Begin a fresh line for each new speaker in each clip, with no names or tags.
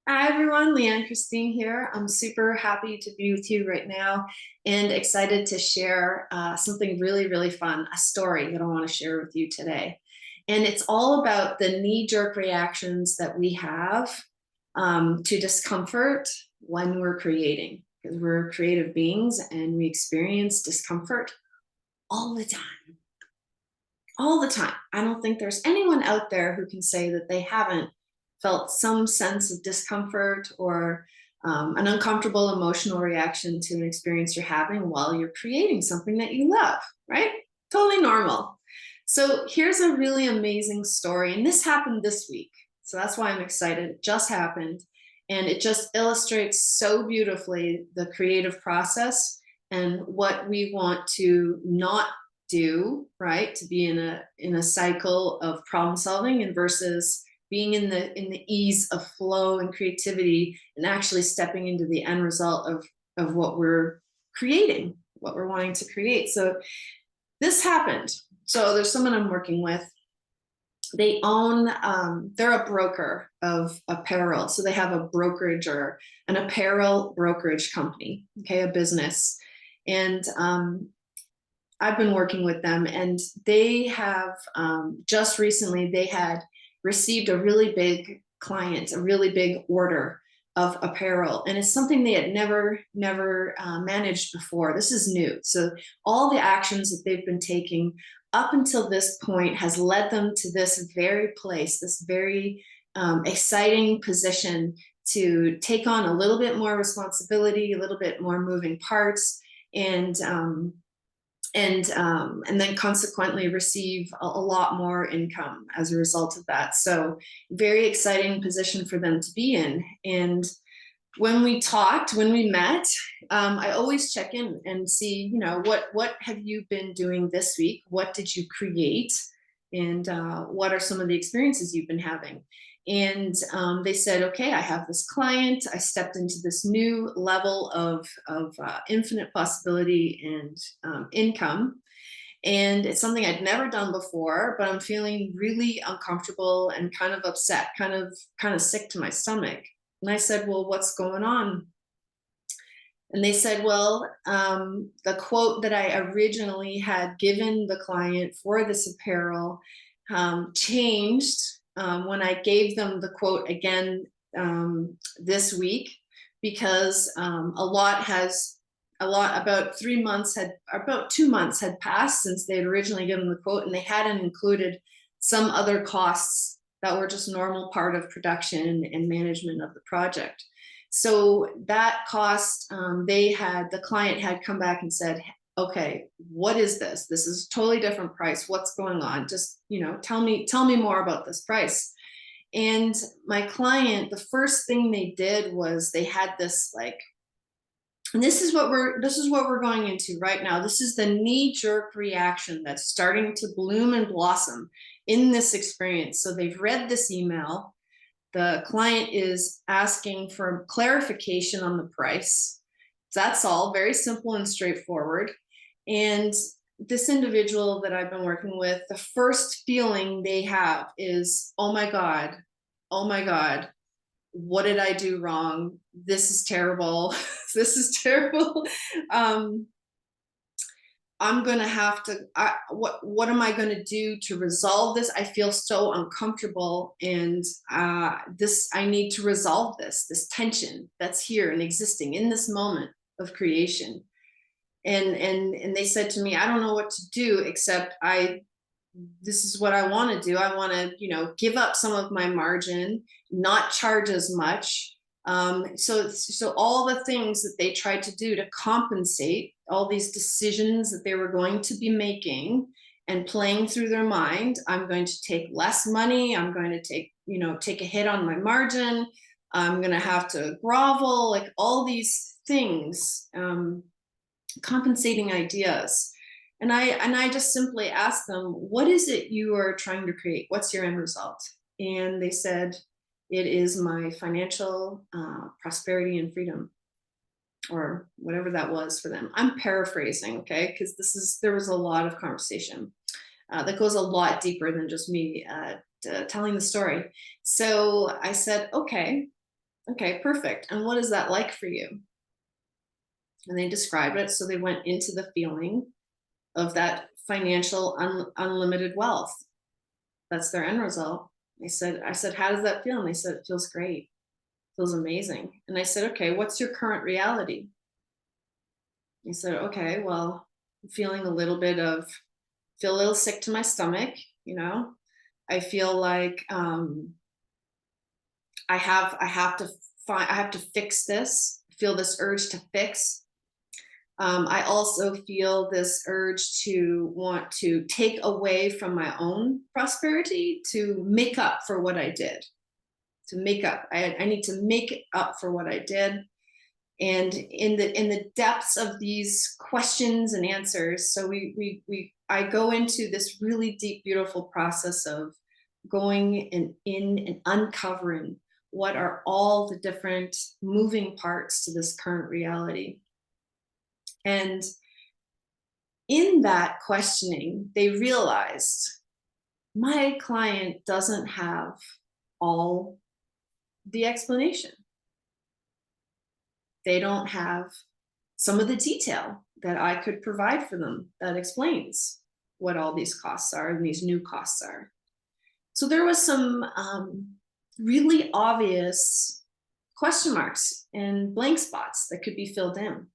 Hi everyone, Leanne Christine here. I'm super happy to be with you right now and excited to share something really, really fun, a story that I want to share with you today. And it's all about the knee-jerk reactions that we have to discomfort when we're creating, because we're creative beings and we experience discomfort all the time, all the time. I don't think there's anyone out there who can say that they haven't felt some sense of discomfort or an uncomfortable emotional reaction to an experience you're having while you're creating something that you love, right? Totally normal. So here's a really amazing story, and this happened this week. So that's why I'm excited. It just happened, and it just illustrates so beautifully the creative process and what we want to not do, right? To be in a cycle of problem solving and versus being in the ease of flow and creativity and actually stepping into the end result of what we're creating, what we're wanting to create. So this happened. So there's someone I'm working with. They own, they're a broker of apparel. So they have a brokerage or an apparel brokerage company, okay, a business. And I've been working with them, and they have just recently they had received a really big client, a really big order of apparel, and it's something they had never managed before. This is new, so all the actions that they've been taking up until this point has led them to this very place, this very exciting position to take on a little bit more responsibility, a little bit more moving parts, and and then consequently receive a lot more income as a result of that. So very exciting position for them to be in. And when we talked, when we met, I always check in and see, what have you been doing this week? What did you create? And what are some of the experiences you've been having? And they said, okay, I have this client. I stepped into this new level of infinite possibility and income. And it's something I'd never done before, but I'm feeling really uncomfortable and kind of upset, kind of sick to my stomach. And I said, well, what's going on? And they said, well, the quote that I originally had given the client for this apparel changed when I gave them the quote again this week, because about 3 months about 2 months had passed since they had originally given the quote, and they hadn't included some other costs that were just normal part of production and management of the project. So that cost, the client had come back and said, okay, what is this? This is a totally different price. What's going on? Just, tell me more about this price. And my client, the first thing they did was they had this like, and this is what we're going into right now. This is the knee-jerk reaction that's starting to bloom and blossom in this experience. So they've read this email. The client is asking for clarification on the price. That's all very simple and straightforward. And this individual that I've been working with, the first feeling they have is, oh my God, what did I do wrong? This is terrible. This is terrible. Um, I'm gonna have to. What am I gonna do to resolve this? I feel so uncomfortable, and I need to resolve this tension that's here and existing in this moment of creation. And they said to me, I don't know what to do except this is what I want to do. I want to, give up some of my margin, not charge as much. So all the things that they tried to do to compensate all these decisions that they were going to be making and playing through their mind. I'm going to take less money. I'm going to take a hit on my margin. I'm going to have to grovel, like all these things, compensating ideas. And I just simply asked them, what is it you are trying to create? What's your end result? And they said, it is my financial prosperity and freedom, or whatever that was for them. I'm paraphrasing, okay? Because there was a lot of conversation that goes a lot deeper than just me telling the story. So I said, okay, Okay, perfect. And what is that like for you? And they described it. So they went into the feeling of that financial unlimited wealth. That's their end result. I said, how does that feel? And they said, it feels great. Feels amazing. And I said, okay, what's your current reality? He said, okay, well, I'm feeling a little bit of, feel a little sick to my stomach, you know. I feel like I have to fix this. I feel this urge to fix. I also feel this urge to want to take away from my own prosperity to make up for what I did. To make up, I need to make up for what I did. And in the depths of these questions and answers, so I go into this really deep, beautiful process of going and in and uncovering what are all the different moving parts to this current reality. And in that questioning, they realized my client doesn't have all the explanation. They don't have some of the detail that I could provide for them that explains what all these costs are and these new costs are. So there was some really obvious question marks and blank spots that could be filled in.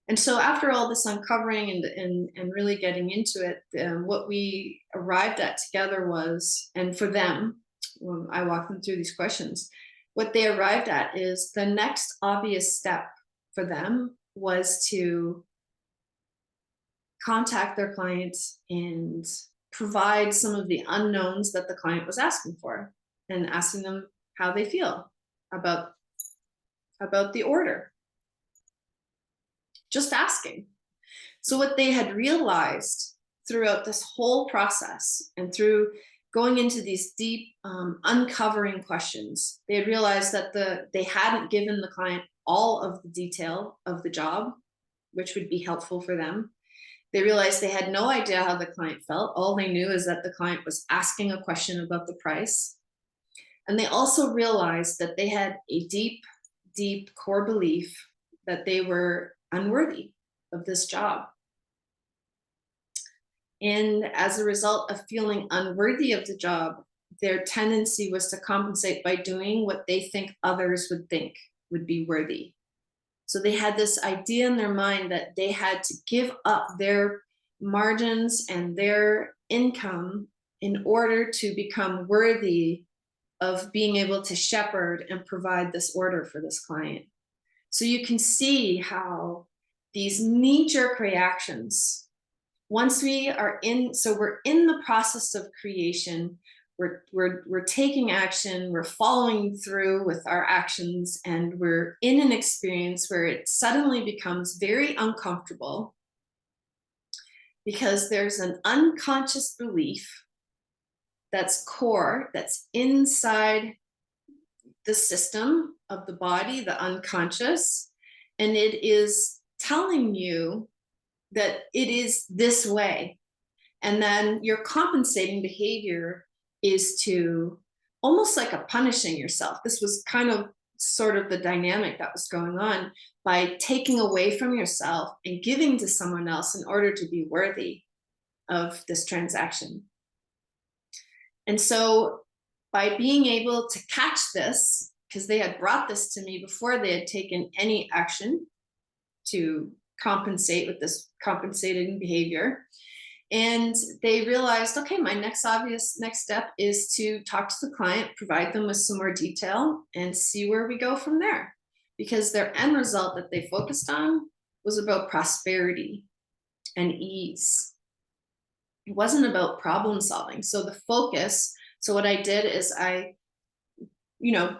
And so after all this uncovering and really getting into it, what we arrived at together was, and for them, when I walked them through these questions, what they arrived at is the next obvious step for them was to contact their clients and provide some of the unknowns that the client was asking for and asking them how they feel about the order. Just asking. So what they had realized throughout this whole process and through going into these deep uncovering questions, they had realized that they hadn't given the client all of the detail of the job, which would be helpful for them. They realized they had no idea how the client felt. All they knew is that the client was asking a question about the price. And they also realized that they had a deep, deep core belief that they were unworthy of this job. And as a result of feeling unworthy of the job, their tendency was to compensate by doing what they think others would think would be worthy. So they had this idea in their mind that they had to give up their margins and their income in order to become worthy of being able to shepherd and provide this order for this client. So you can see how these knee-jerk reactions, once we are in, so we're in the process of creation, we're taking action, we're following through with our actions, and we're in an experience where it suddenly becomes very uncomfortable because there's an unconscious belief that's core, that's inside the system of the body, the unconscious, and it is telling you that it is this way. And then your compensating behavior is to almost like a punishing yourself. This was kind of sort of the dynamic that was going on by taking away from yourself and giving to someone else in order to be worthy of this transaction. And so by being able to catch this, because they had brought this to me before they had taken any action to compensate with this compensating behavior, and they realized, okay, my next obvious next step is to talk to the client, provide them with some more detail, and see where we go from there. Because their end result that they focused on was about prosperity and ease. It wasn't about problem solving. So the focus, so what I did is I,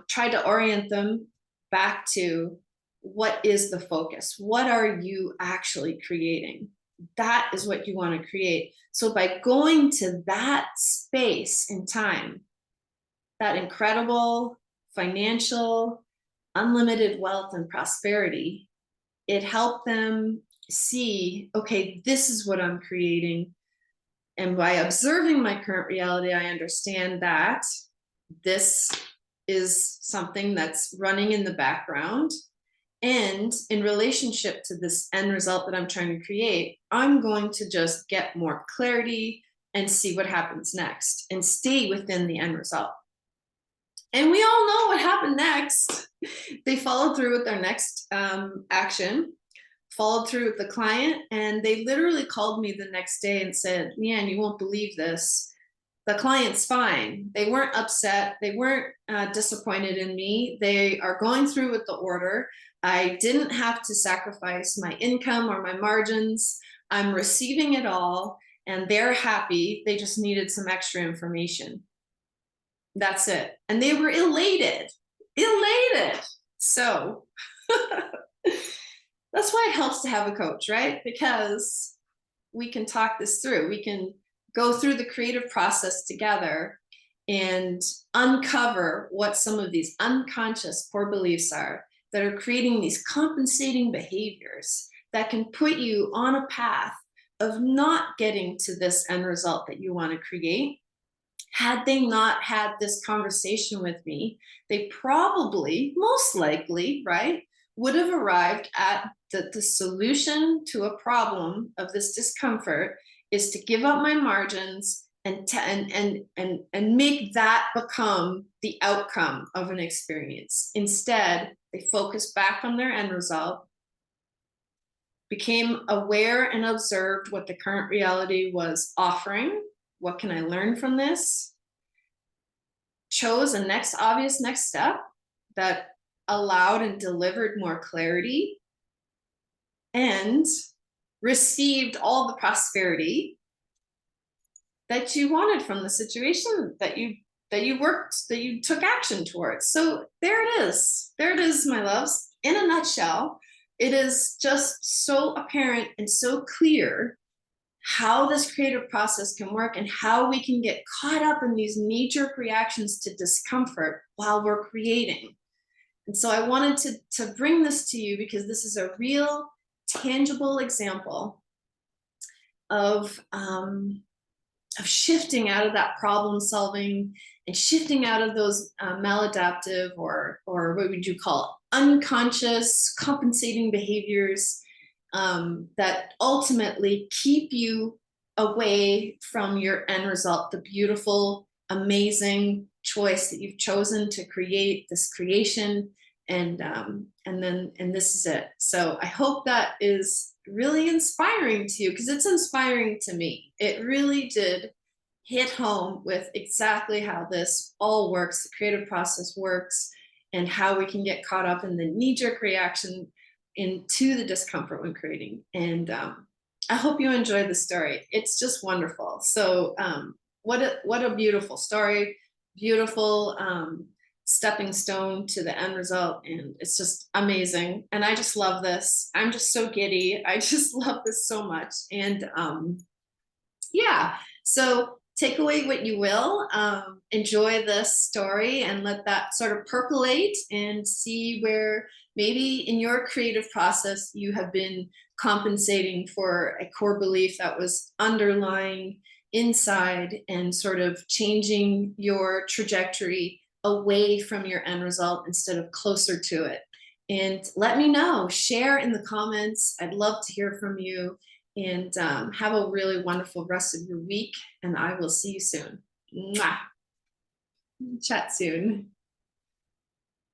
tried to orient them back to what is the focus? What are you actually creating? That is what you want to create. So by going to that space in time, that incredible financial, unlimited wealth and prosperity, it helped them see, okay, this is what I'm creating. And by observing my current reality, I understand that this is something that's running in the background. And in relationship to this end result that I'm trying to create, I'm going to just get more clarity and see what happens next and stay within the end result. And we all know what happened next. They followed through with their next action, followed through with the client, and they literally called me the next day and said, "Leanne, you won't believe this. The client's fine. They weren't upset. They weren't disappointed in me. They are going through with the order. I didn't have to sacrifice my income or my margins. I'm receiving it all, and they're happy. They just needed some extra information. That's it." And they were elated, elated. So that's why it helps to have a coach, right? Because we can talk this through. We can go through the creative process together and uncover what some of these unconscious core beliefs are that are creating these compensating behaviors that can put you on a path of not getting to this end result that you want to create. Had they not had this conversation with me, they probably, most likely, right, would have arrived at the solution to a problem of this discomfort is to give up my margins and make that become the outcome of an experience. Instead, they focused back on their end result, became aware and observed what the current reality was offering. What can I learn from this? Chose a next obvious next step that allowed and delivered more clarity, and received all the prosperity that you wanted from the situation that you took action towards. So there it is, my loves, in a nutshell. It is just so apparent and so clear how this creative process can work and how we can get caught up in these knee-jerk reactions to discomfort while we're creating. And so I wanted to bring this to you because this is a real tangible example of shifting out of that problem solving and shifting out of those maladaptive or what would you call it, unconscious compensating behaviors that ultimately keep you away from your end result, the beautiful, amazing choice that you've chosen to create this creation. And this is it. So I hope that is really inspiring to you, because it's inspiring to me. It really did hit home with exactly how this all works, the creative process works, and how we can get caught up in the knee-jerk reaction into the discomfort when creating. And I hope you enjoyed the story. It's just wonderful. So what a beautiful story, beautiful stepping stone to the end result. And it's just amazing. And I just love this. I'm just so giddy. I just love this so much. And yeah, so take away what you will, enjoy this story and let that sort of percolate and see where maybe in your creative process you have been compensating for a core belief that was underlying inside and sort of changing your trajectory away from your end result instead of closer to it. And let me know, share in the comments. I'd love to hear from you. And have a really wonderful rest of your week. And I will see you soon. Mwah. Chat soon.